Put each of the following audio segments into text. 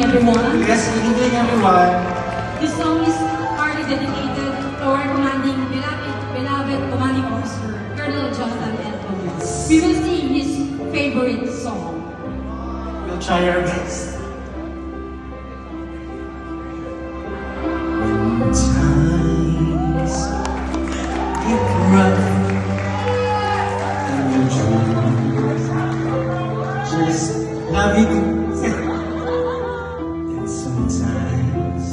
everyone. Yes, good evening everyone. This song is partly dedicated to our beloved commanding officer, Colonel Jonathan L. Gomez. We will sing his favorite song. We'll try our best. When times get rough and your dreams just have you. And sometimes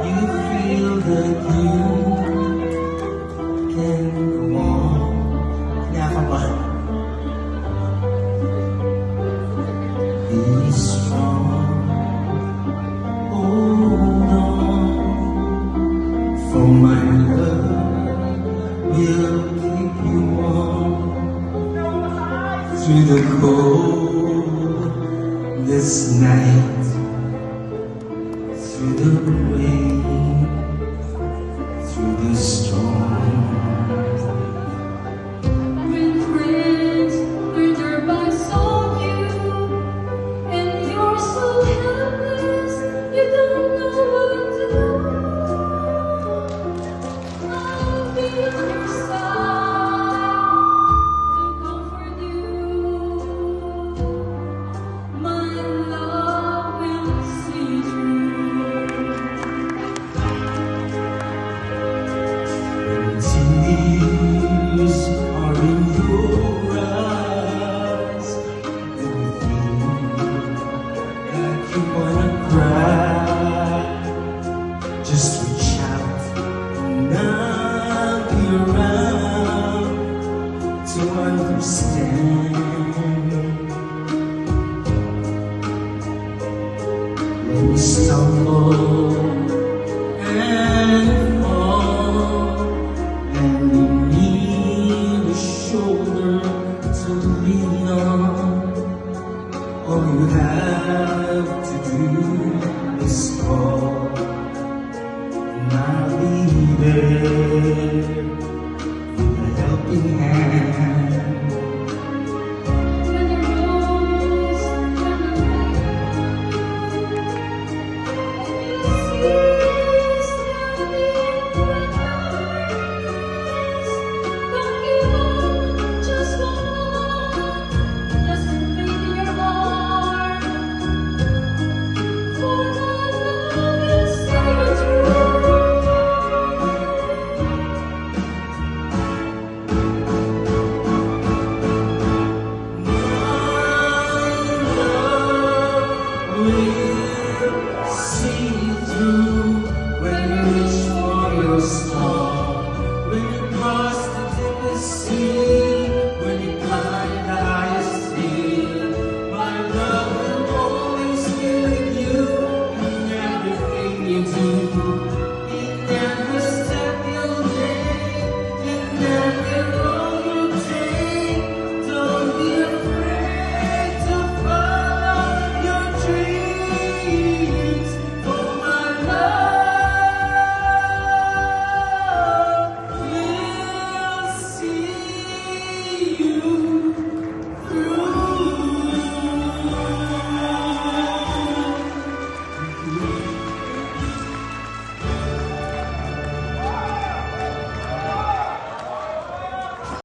you feel that you can go on. Nakakabahan. Be strong, hold on, for my love will keep you warm through the cold this night, through the rain, through the storm. When friends turn their backs on you and you're so helpless, you don't know what to do. I'll be on your side to comfort you. My love will see you through. Tears are in your eyes, and you feel like you wanna cry. Just reach out and I'll be around to understand. When you stumble and fall, and you need a shoulder to lean on, all you have to do is call, and I'll be there with a helping hand.